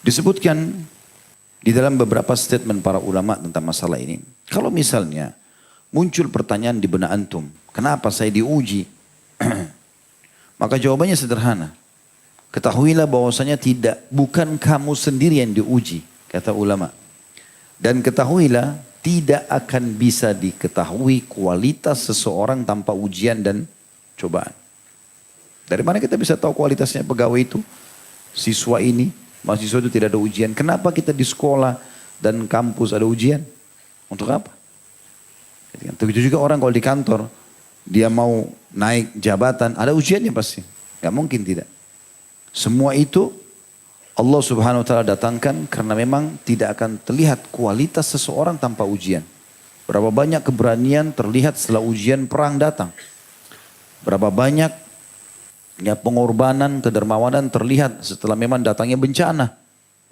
Disebutkan di dalam beberapa statement para ulama tentang masalah ini. Kalau misalnya muncul pertanyaan di benak antum, kenapa saya diuji? Maka jawabannya sederhana. Ketahuilah bahwasanya bukan kamu sendiri yang diuji, kata ulama. Dan ketahuilah tidak akan bisa diketahui kualitas seseorang tanpa ujian dan cobaan. Dari mana kita bisa tahu kualitasnya pegawai itu? Siswa ini, mahasiswa itu tidak ada ujian. Kenapa kita di sekolah dan kampus ada ujian? Untuk apa? Begitu juga orang kalau di kantor, dia mau naik jabatan, ada ujiannya pasti. Gak mungkin tidak. Semua itu Allah subhanahu wa ta'ala datangkan karena memang tidak akan terlihat kualitas seseorang tanpa ujian. Berapa banyak keberanian terlihat setelah ujian perang datang. Berapa banyak pengorbanan, kedermawanan terlihat setelah memang datangnya bencana.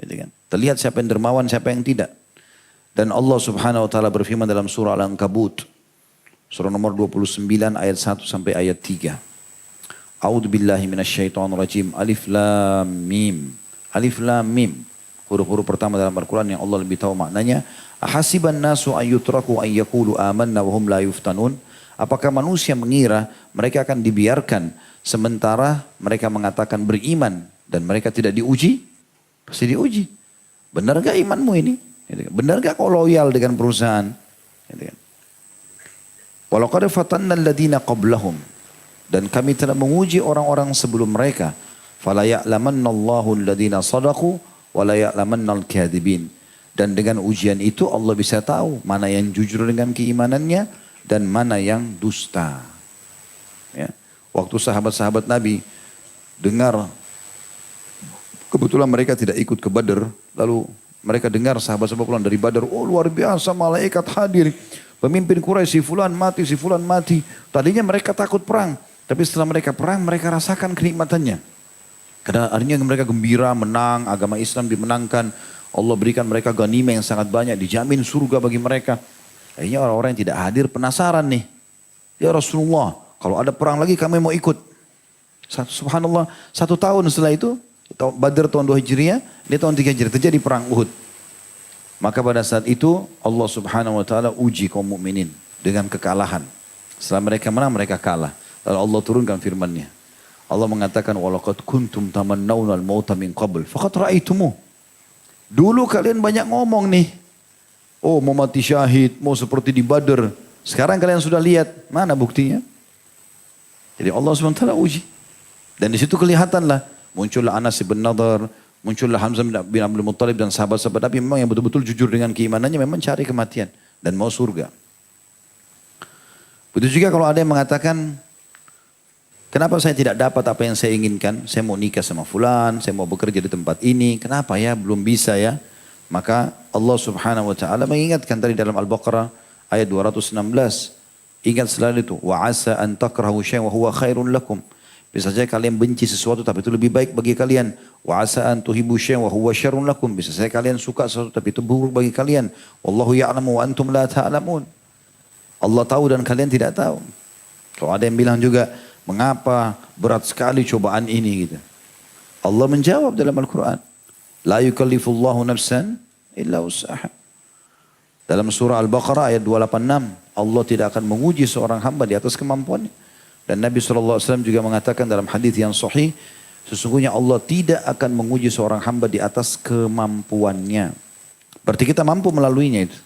Gitu kan? Terlihat siapa yang dermawan, siapa yang tidak. Dan Allah subhanahu wa ta'ala berfirman dalam surah Al-Ankabut. Surah nomor 29 ayat 1 sampai ayat 3. A'udzu billahi minasyaitonir rajim. Alif lam mim. Alif lam mim. Huruf-huruf pertama dalam Al-Qur'an yang Allah lebih tahu maknanya. Ahasiban nasu an yutraku an yaqulu amanna wa hum la yuftanun. Apakah manusia mengira mereka akan dibiarkan sementara mereka mengatakan beriman dan mereka tidak diuji? Pasti diuji. Benar gak imanmu ini? Benar gak kau loyal dengan perusahaan? Walaqad fatanna alladhina qablahum. Dan kami telah menguji orang-orang sebelum mereka. Fala ya'lamannallahu alladhina sadaqu wa la ya'lamannal kadhibin. Dan dengan ujian itu Allah bisa tahu mana yang jujur dengan keimanannya dan mana yang dusta. Ya. Waktu sahabat-sahabat Nabi dengar, kebetulan mereka tidak ikut ke Badar, lalu mereka dengar sahabat-sahabat pulang dari Badar, oh luar biasa malaikat hadir. Pemimpin Quraisy si fulan mati, si fulan mati. Tadinya mereka takut perang. Tapi setelah mereka perang, mereka rasakan kenikmatannya. Karena artinya mereka gembira, menang, agama Islam dimenangkan. Allah berikan mereka ghanimah yang sangat banyak, dijamin surga bagi mereka. Akhirnya orang-orang yang tidak hadir penasaran nih. Ya Rasulullah, kalau ada perang lagi kami mau ikut. Subhanallah, 1 tahun setelah itu, Badar tahun 2 Hijriah, dia tahun 3 Hijriah, terjadi perang Uhud. Maka pada saat itu Allah subhanahu wa ta'ala uji kaum mukminin dengan kekalahan. Setelah mereka menang, mereka kalah. Lalu Allah turunkan firman-Nya. Allah mengatakan, walaqad kuntum tamannawna al-mauta min qabl faqad ra'aitumuh. Dulu kalian banyak ngomong nih. Oh mau mati syahid, mau seperti di Badar. Sekarang kalian sudah lihat, mana buktinya? Jadi Allah SWT uji. Dan di situ kelihatanlah, muncullah Anas bin Nadhr, muncullah Hamzah bin Abdul Muttalib dan sahabat-sahabat Nabi memang yang betul-betul jujur dengan keimanannya, memang cari kematian dan mau surga. Begitu juga kalau ada yang mengatakan, kenapa saya tidak dapat apa yang saya inginkan? Saya mau nikah sama fulan, saya mau bekerja di tempat ini. Kenapa ya? Belum bisa ya. Maka Allah subhanahu wa ta'ala mengingatkan tadi dalam Al-Baqarah ayat 216. Ingat selalu itu. Wa asa an takrahu syai'an wa huwa khairun lakum. Bisa saja kalian benci sesuatu tapi itu lebih baik bagi kalian. Wa asa an tuhibbu syai'an wa huwa syarrun lakum. Bisa saja kalian suka sesuatu tapi itu buruk bagi kalian. Wallahu ya'lamu wa antum la ta'lamun. Allah tahu dan kalian tidak tahu. Kalau ada yang bilang juga, mengapa berat sekali cobaan ini gitu. Allah menjawab dalam Al-Quran. La yukallifullahu nafsan illa usaha. Dalam surah Al-Baqarah ayat 286. Allah tidak akan menguji seorang hamba di atas kemampuannya. Dan Nabi SAW juga mengatakan dalam hadis yang sahih. Sesungguhnya Allah tidak akan menguji seorang hamba di atas kemampuannya. Berarti kita mampu melaluinya itu.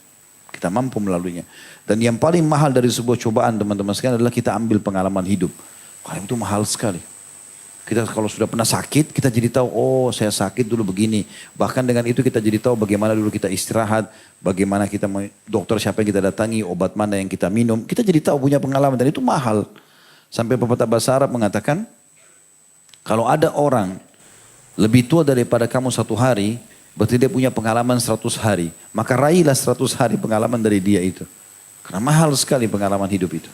Kita mampu melaluinya. Dan yang paling mahal dari sebuah cobaan teman-teman sekalian adalah kita ambil pengalaman hidup. Karena itu mahal sekali. Kita kalau sudah pernah sakit, kita jadi tahu, oh saya sakit dulu begini. Bahkan dengan itu kita jadi tahu bagaimana dulu kita istirahat, bagaimana kita, dokter siapa yang kita datangi, obat mana yang kita minum. Kita jadi tahu punya pengalaman dan itu mahal. Sampai pepatah bahasa Arab mengatakan, kalau ada orang lebih tua daripada kamu 1 hari, berarti dia punya pengalaman 100 hari. Maka raihlah 100 hari pengalaman dari dia itu. Karena mahal sekali pengalaman hidup itu.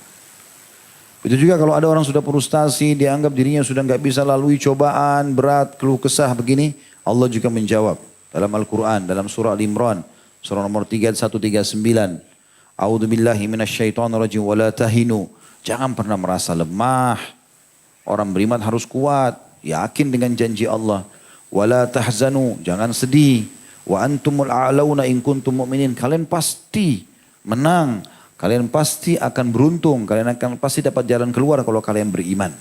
Itu juga kalau ada orang sudah frustasi, dia anggap dirinya sudah nggak bisa lalui cobaan, berat, keluh kesah begini. Allah juga menjawab dalam Al-Quran, dalam surah Al-Imran. Surah nomor 3139. A'udzu billahi minasyaitonir rajim wa la tahinu. Jangan pernah merasa lemah. Orang beriman harus kuat, yakin dengan janji Allah. Wala tahzanu, jangan sedih. Wa antumul a'launa in kuntum mu'minin. Kalian pasti menang. Kalian pasti akan beruntung. Kalian akan pasti dapat jalan keluar kalau kalian beriman.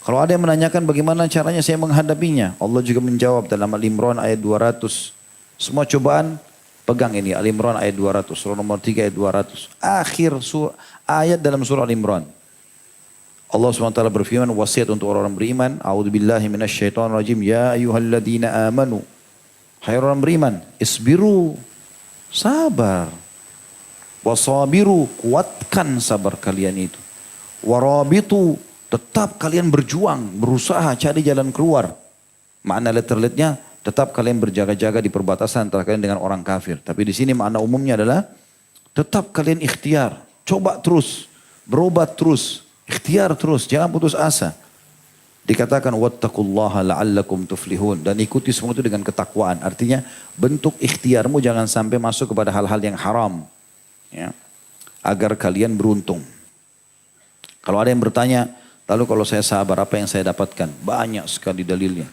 Kalau ada yang menanyakan bagaimana caranya saya menghadapinya, Allah juga menjawab dalam Al-Imran ayat 200. Semua cobaan, pegang ini Al-Imran ayat 200, surah nomor 3 ayat 200. Akhir ayat dalam surah Al-Imran. Allah SWT berfirman, wasiat untuk orang-orang beriman, A'udzubillahi minasyaitonirrajim, ya ayyuhalladzina amanu. Hai orang beriman, isbiru, sabar. Wasabiru, kuatkan sabar kalian itu. Warabitu, tetap kalian berjuang, berusaha cari jalan keluar. Makna letterletnya, tetap kalian berjaga-jaga di perbatasan antara kalian dengan orang kafir. Tapi di sini makna umumnya adalah, tetap kalian ikhtiar, coba terus, berobat terus, ikhtiar terus, jangan putus asa. Dikatakan, wattaqullaha la'allakum tuflihun. Dan ikuti semua itu dengan ketakwaan. Artinya, bentuk ikhtiarmu jangan sampai masuk kepada hal-hal yang haram. Ya, agar kalian beruntung. Kalau ada yang bertanya, lalu kalau saya sabar apa yang saya dapatkan? Banyak sekali dalilnya.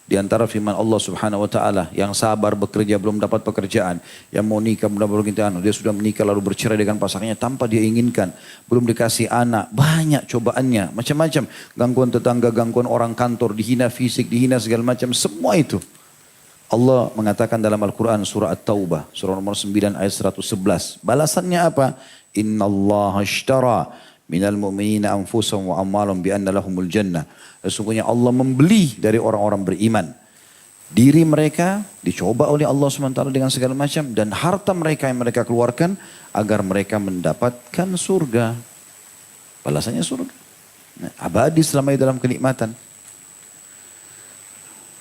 Di antara firman Allah Subhanahu wa taala, yang sabar bekerja belum dapat pekerjaan, yang mau nikah belum dapat pekerjaan, dia sudah menikah lalu bercerai dengan pasangannya tanpa dia inginkan, belum dikasih anak, banyak cobaannya, macam-macam, gangguan tetangga, gangguan orang kantor, dihina fisik, dihina segala macam, semua itu. Allah mengatakan dalam Al-Quran surah At-Taubah, surah nomor 9 ayat 111. Balasannya apa? Innallaha ashtara minal mu'minina anfusahum wa amwalahum bi anna lahumul jannah. Sesungguhnya Allah membeli dari orang-orang beriman. Diri mereka dicoba oleh Allah SWT dengan segala macam. Dan harta mereka yang mereka keluarkan agar mereka mendapatkan surga. Balasannya surga. Nah, abadi selama dalam kenikmatan.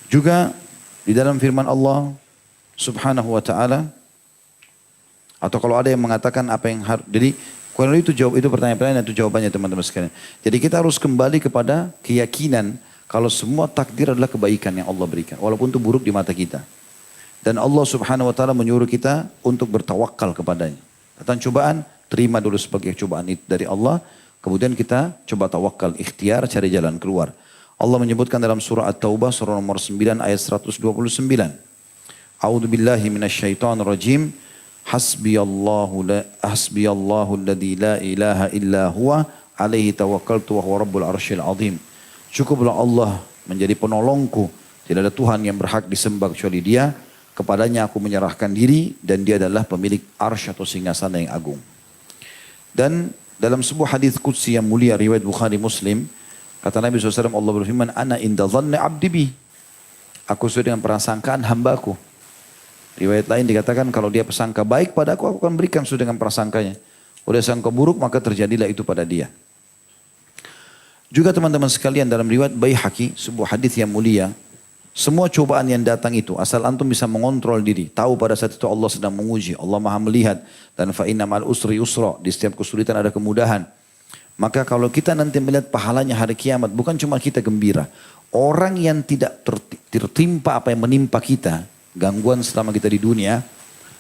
Juga di dalam firman Allah Subhanahu wa ta'ala. Atau kalau ada yang mengatakan apa yang harus. Jadi kalau itu jawab, itu pertanyaan-pertanyaan, itu jawabannya teman-teman sekalian. Jadi kita harus kembali kepada keyakinan kalau semua takdir adalah kebaikan yang Allah berikan. Walaupun itu buruk di mata kita. Dan Allah Subhanahu wa ta'ala menyuruh kita untuk bertawakal kepadanya. Datang cobaan, terima dulu sebagai cobaan itu dari Allah. Kemudian kita coba tawakal, ikhtiar, cari jalan keluar. Allah menyebutkan dalam surah At-Taubah, surah nomor 9 ayat 129. A'udzu billahi minasyaitonir rajim. Hasbiyallahu alladzi la ilaha illa huwa alaihi tawakkaltu wa huwa rabbul arsyil azim. Cukuplah Allah menjadi penolongku. Tidak ada Tuhan yang berhak disembah kecuali Dia. Kepadanya aku menyerahkan diri dan Dia adalah pemilik arsy atau singgasana yang agung. Dan dalam sebuah hadis qudsi yang mulia riwayat Bukhari Muslim, kata Nabi SAW, Allah berfirman, ana inda dhanni abdi bi. Aku sesuai dengan prasangkaan hambaku. Riwayat lain dikatakan kalau dia persangka baik pada aku akan berikan sesuai dengan prasangkanya. Kalau dia sangka buruk maka terjadilah itu pada dia. Juga teman-teman sekalian dalam riwayat Baihaqi, sebuah hadis yang mulia, semua cobaan yang datang itu asal antum bisa mengontrol diri, tahu pada saat itu Allah sedang menguji, Allah Maha melihat, dan fa inna ma'al usri yusra, di setiap kesulitan ada kemudahan. Maka kalau kita nanti melihat pahalanya hari kiamat, bukan cuma kita gembira, orang yang tidak tertimpa apa yang menimpa kita, gangguan selama kita di dunia,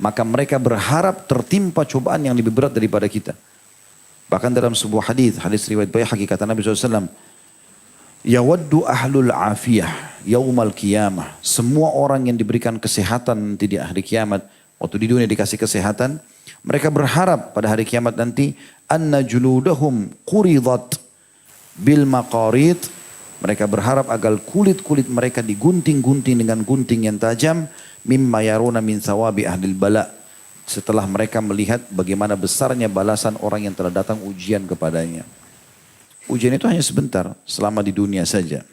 maka mereka berharap tertimpa cobaan yang lebih berat daripada kita. Bahkan dalam sebuah hadis riwayat Baihaqi, kata Nabi SAW, yawaddu ahlul afiyah yaumal qiyamah. Semua orang yang diberikan kesehatan nanti di hari kiamat, waktu di dunia dikasih kesehatan, mereka berharap pada hari kiamat nanti, anna juludahum quridat bil maqarid. Mereka berharap agar kulit-kulit mereka digunting-gunting dengan gunting yang tajam. Mimma yaruna min thawabi ahlil bala. Setelah mereka melihat bagaimana besarnya balasan orang yang telah datang ujian kepadanya. Ujian itu hanya sebentar, selama di dunia saja.